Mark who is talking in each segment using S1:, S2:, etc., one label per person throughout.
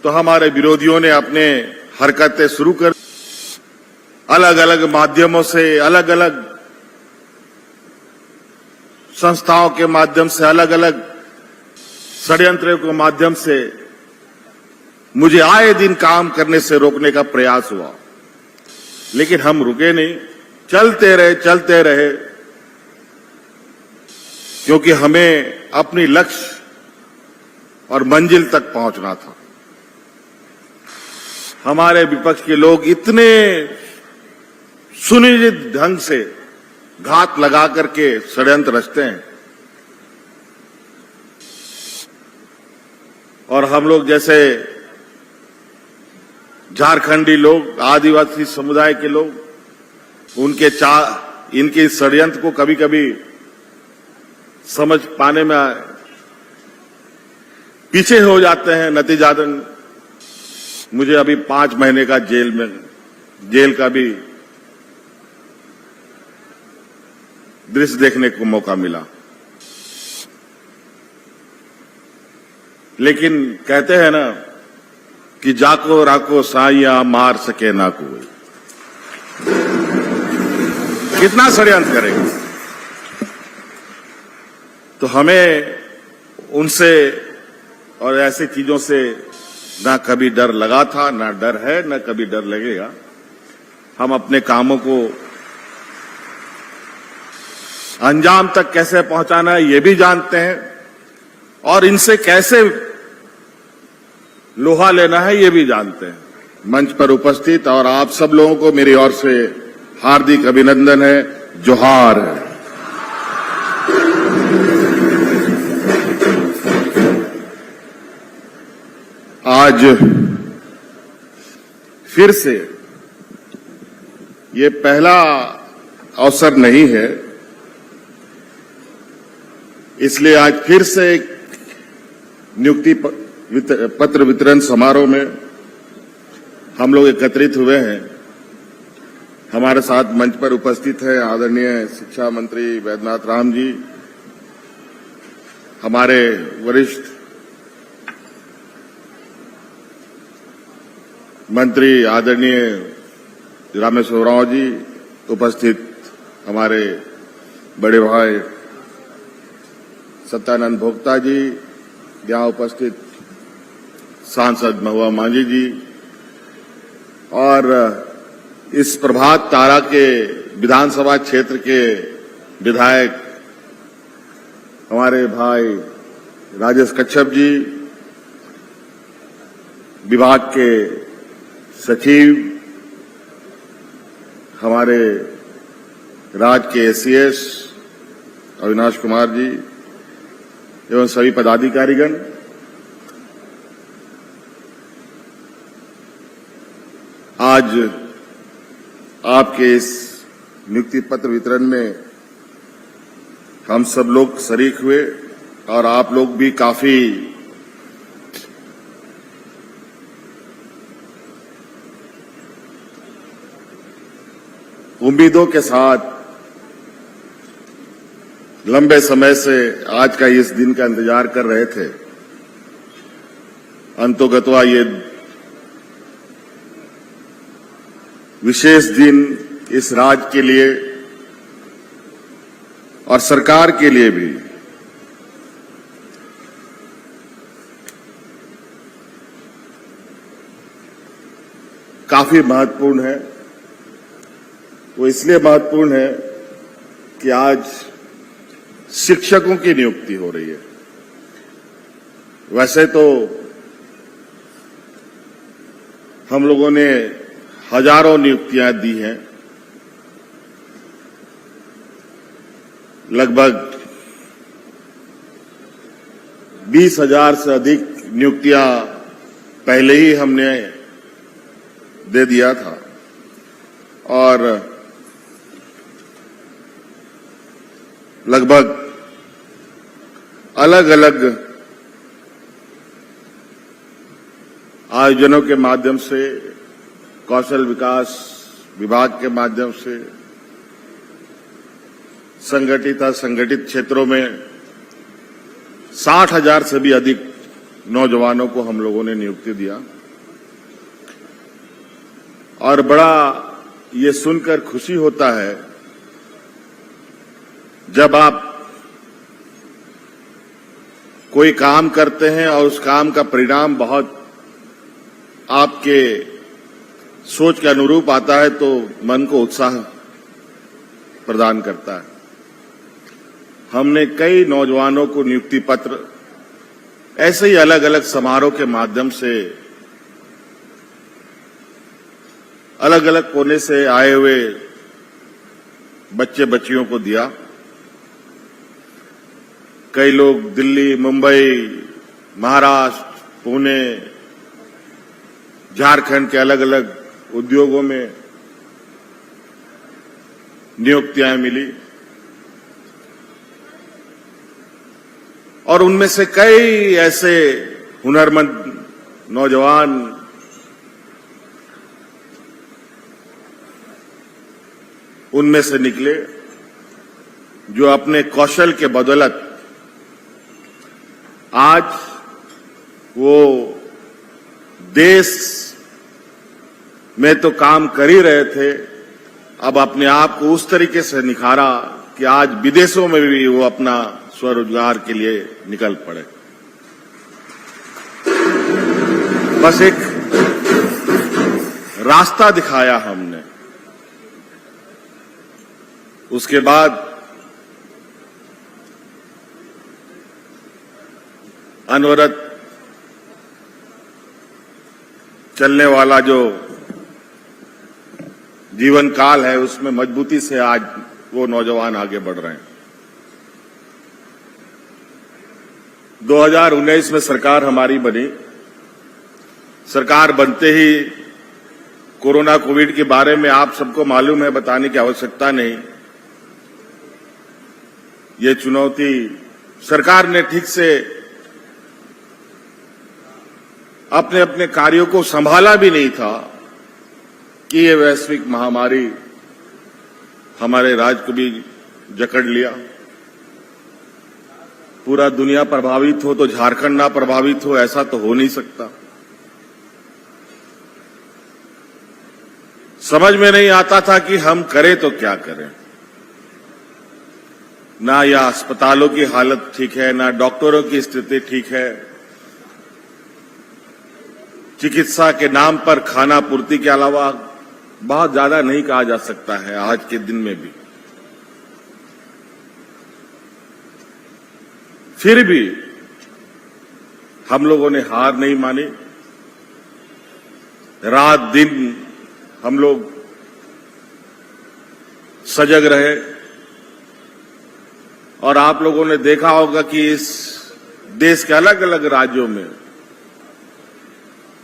S1: तो हमारे विरोधियों ने अपने हरकतें शुरू कर, अलग अलग माध्यमों से, अलग अलग संस्थाओं के माध्यम से, अलग अलग षड्यंत्रों के माध्यम से मुझे आए दिन काम करने से रोकने का प्रयास हुआ, लेकिन हम रुके नहीं, चलते रहे, क्योंकि हमें अपनी लक्ष्य और मंजिल तक पहुंचना था। हमारे विपक्ष के लोग इतने सुनिश्चित ढंग से घात लगा करके षड्यंत्र रचते हैं, और हम लोग जैसे झारखंडी लोग, आदिवासी समुदाय के लोग, इनके षड्यंत्र को कभी कभी समझ पाने में पीछे हो जाते हैं। नतीजातन मुझे अभी 5 महीने का जेल का भी दृश्य देखने को मौका मिला। लेकिन कहते हैं ना कि जाको राको साइया मार सके ना कोई, कितना षड्यंत्र करेगा। तो हमें उनसे और ऐसी चीजों से ना कभी डर लगा था, ना डर है, ना कभी डर लगेगा। हम अपने कामों को अंजाम तक कैसे पहुंचाना है ये भी जानते हैं, और इनसे कैसे लोहा लेना है ये भी जानते हैं। मंच पर उपस्थित और आप सब लोगों को मेरी ओर से हार्दिक अभिनंदन है, जोहार है। आज फिर से ये पहला अवसर नहीं है, इसलिए आज फिर से एक नियुक्ति पत्र वितरण समारोह में हम लोग एकत्रित हुए हैं। हमारे साथ मंच पर उपस्थित है आदरणीय शिक्षा मंत्री वैद्यनाथ राम जी, हमारे वरिष्ठ मंत्री आदरणीय रामेश्वर राव जी, उपस्थित हमारे बड़े भाई सत्यानंद भोक्ता जी, यहां उपस्थित सांसद महुआ मांझी जी, और इस प्रभात तारा के विधानसभा क्षेत्र के विधायक हमारे भाई राजेश कच्छप जी, विभाग के सचिव हमारे राज्य के एसीएस अविनाश कुमार जी एवं सभी पदाधिकारीगण, आज आपके इस नियुक्ति पत्र वितरण में हम सब लोग शरीक हुए, और आप लोग भी काफी उम्मीदों के साथ लंबे समय से आज का इस दिन का इंतजार कर रहे थे। अंतोगत्वा ये विशेष दिन इस राज्य के लिए और सरकार के लिए भी काफी महत्वपूर्ण है। वो इसलिए महत्वपूर्ण है कि आज शिक्षकों की नियुक्ति हो रही है। वैसे तो हम लोगों ने हजारों नियुक्तियां दी हैं, लगभग 20,000 से अधिक नियुक्तियां पहले ही हमने दे दिया था, और लगभग अलग अलग आयोजनों के माध्यम से, कौशल विकास विभाग के माध्यम से, संगठित क्षेत्रों में 60,000 से भी अधिक नौजवानों को हम लोगों ने नियुक्ति दिया और बड़ा ये सुनकर खुशी होता है जब आप कोई काम करते हैं और उस काम का परिणाम बहुत आपके सोच के अनुरूप आता है तो मन को उत्साह प्रदान करता है। हमने कई नौजवानों को नियुक्ति पत्र ऐसे ही अलग अलग समारोह के माध्यम से अलग अलग कोने से आए हुए बच्चे बच्चियों को दिया। कई लोग दिल्ली, मुंबई, महाराष्ट्र, पुणे, झारखंड के अलग अलग उद्योगों में नियुक्तियां मिली और उनमें से कई ऐसे हुनरमंद नौजवान उनमें से निकले जो अपने कौशल के बदौलत आज वो देश में तो काम कर ही रहे थे, अब अपने आप को उस तरीके से निखारा कि आज विदेशों में भी वो अपना स्वरोजगार के लिए निकल पड़े। बस एक रास्ता दिखाया हमने, उसके बाद अनवरत चलने वाला जो जीवन काल है उसमें मजबूती से आज वो नौजवान आगे बढ़ रहे हैं। 2019 में सरकार हमारी बनी। सरकार बनते ही कोरोना कोविड के बारे में आप सबको मालूम है, बताने की आवश्यकता नहीं। ये चुनौती सरकार ने ठीक से अपने अपने कार्यों को संभाला भी नहीं था कि ये वैश्विक महामारी हमारे राज्य को भी जकड़ लिया। पूरा दुनिया प्रभावित हो तो झारखंड ना प्रभावित हो, ऐसा तो हो नहीं सकता। समझ में नहीं आता था कि हम करें तो क्या करें। ना या अस्पतालों की हालत ठीक है, ना डॉक्टरों की स्थिति ठीक है। चिकित्सा के नाम पर खाना पूर्ति के अलावा बहुत ज्यादा नहीं कहा जा सकता है आज के दिन में भी। फिर भी हम लोगों ने हार नहीं मानी। रात दिन हम लोग सजग रहे और आप लोगों ने देखा होगा कि इस देश के अलग अलग राज्यों में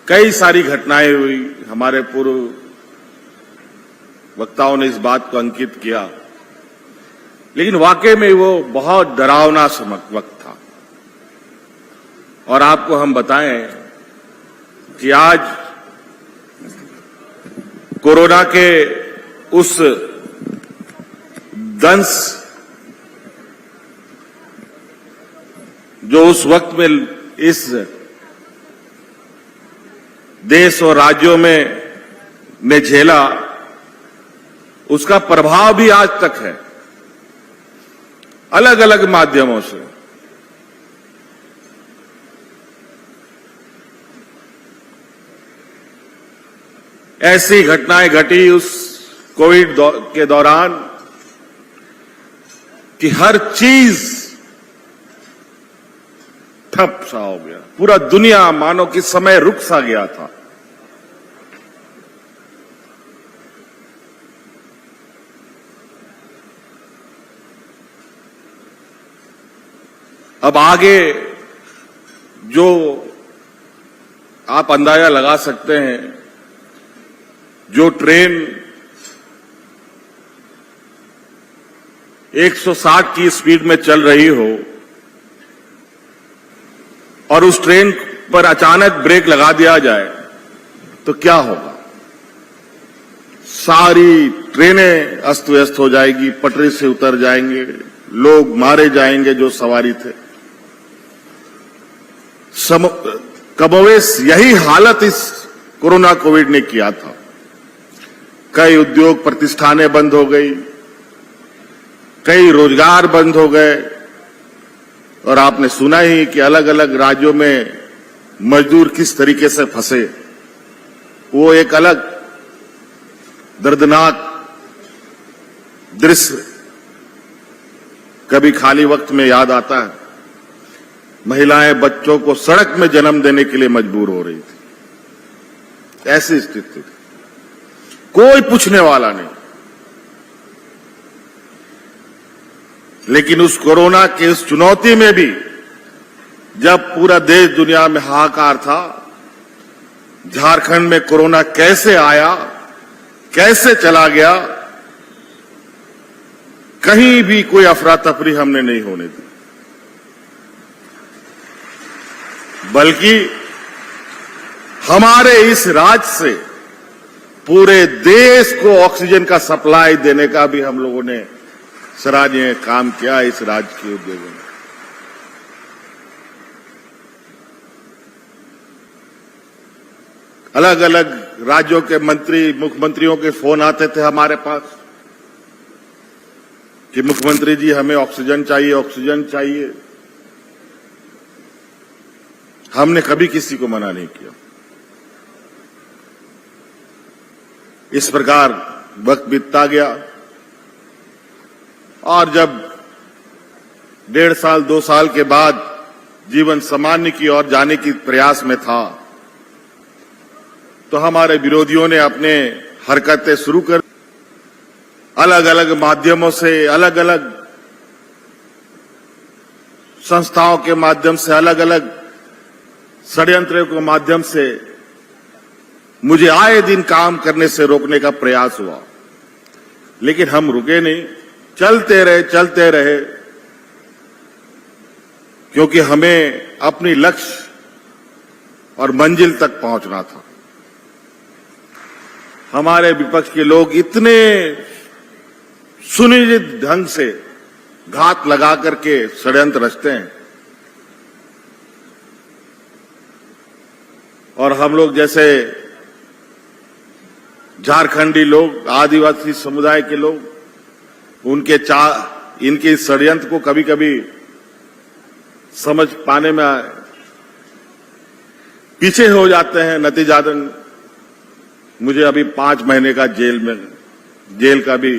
S1: कई सारी घटनाएं हुई। हमारे पूर्व वक्ताओं ने इस बात को अंकित किया, लेकिन वाकई में वो बहुत डरावना वक्त था। और आपको हम बताएं कि आज कोरोना के उस दंश जो उस वक्त में इस देश और राज्यों में ने झेला, उसका प्रभाव भी आज तक है अलग अलग माध्यमों से। ऐसी घटनाएं घटी उस कोविड के दौरान कि हर चीज ठप सा हो गया। पूरा दुनिया मानो कि समय रुक सा गया था। अब आगे जो आप अंदाजा लगा सकते हैं, जो ट्रेन 160 की स्पीड में चल रही हो और उस ट्रेन पर अचानक ब्रेक लगा दिया जाए तो क्या होगा। सारी ट्रेनें अस्त व्यस्त हो जाएगी, पटरी से उतर जाएंगे, लोग मारे जाएंगे जो सवारी थे। कमोवेश यही हालत इस कोरोना कोविड ने किया था। कई उद्योग प्रतिष्ठानें बंद हो गई, कई रोजगार बंद हो गए, और आपने सुना ही कि अलग अलग राज्यों में मजदूर किस तरीके से फंसे। वो एक अलग दर्दनाक दृश्य कभी खाली वक्त में याद आता है। महिलाएं बच्चों को सड़क में जन्म देने के लिए मजबूर हो रही थी। ऐसी स्थिति थी, कोई पूछने वाला नहीं। लेकिन उस कोरोना के उस चुनौती में भी जब पूरा देश दुनिया में हाहाकार था, झारखंड में कोरोना कैसे आया, कैसे चला गया, कहीं भी कोई अफरा तफरी हमने नहीं होने दी, बल्कि हमारे इस राज्य से पूरे देश को ऑक्सीजन का सप्लाई देने का भी हम लोगों ने सराहनीय काम किया इस राज्य के उद्योगों में। अलग अलग राज्यों के मंत्री, मुख्यमंत्रियों के फोन आते थे हमारे पास कि मुख्यमंत्री जी हमें ऑक्सीजन चाहिए, ऑक्सीजन चाहिए। हमने कभी किसी को मना नहीं किया। इस प्रकार वक्त बीतता गया और जब 1.5 साल 2 साल के बाद जीवन सामान्य की ओर जाने की प्रयास में था, तो हमारे विरोधियों ने अपने हरकतें शुरू कर, अलग अलग माध्यमों से, अलग अलग संस्थाओं के माध्यम से, अलग अलग षड्यंत्रों के माध्यम से मुझे आए दिन काम करने से रोकने का प्रयास हुआ। लेकिन हम रुके नहीं, चलते रहे, क्योंकि हमें अपनी लक्ष्य और मंजिल तक पहुंचना था। हमारे विपक्ष के लोग इतने सुनिश्चित ढंग से घात लगा करके षड्यंत्र रचते हैं, और हम लोग जैसे झारखंडी लोग, आदिवासी समुदाय के लोग, इनके षड्यंत्र को कभी कभी समझ पाने में पीछे हो जाते हैं। नतीजातन मुझे अभी 5 महीने का जेल का भी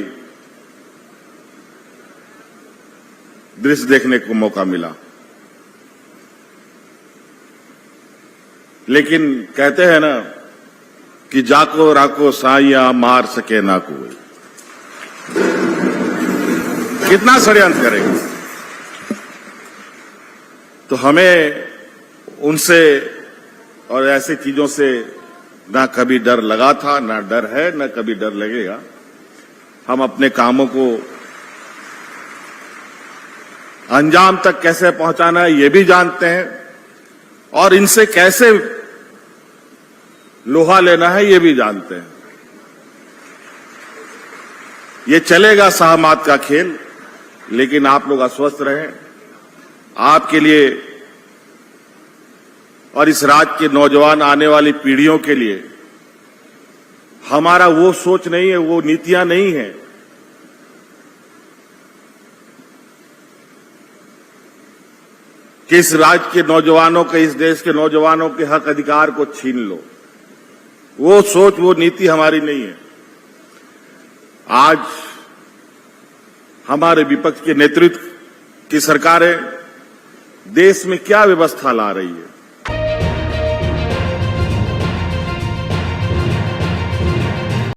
S1: दृश्य देखने को मौका मिला। लेकिन कहते हैं ना कि जाको राको साइया मार सके ना कोई। कितना षड्यंत्र करेंगे? तो हमें उनसे और ऐसी चीजों से ना कभी डर लगा था, ना डर है, ना कभी डर लगेगा। हम अपने कामों को अंजाम तक कैसे पहुंचाना है ये भी जानते हैं, और इनसे कैसे लोहा लेना है ये भी जानते हैं। ये चलेगा सहमात का खेल, लेकिन आप लोग अस्वस्थ रहें। आपके लिए और इस राज्य के नौजवान आने वाली पीढ़ियों के लिए हमारा वो सोच नहीं है, वो नीतियां नहीं है कि इस राज्य के नौजवानों के, इस देश के नौजवानों के हक अधिकार को छीन लो। वो सोच, वो नीति हमारी नहीं है। आज हमारे विपक्ष के नेतृत्व की सरकारें देश में क्या व्यवस्था ला रही है,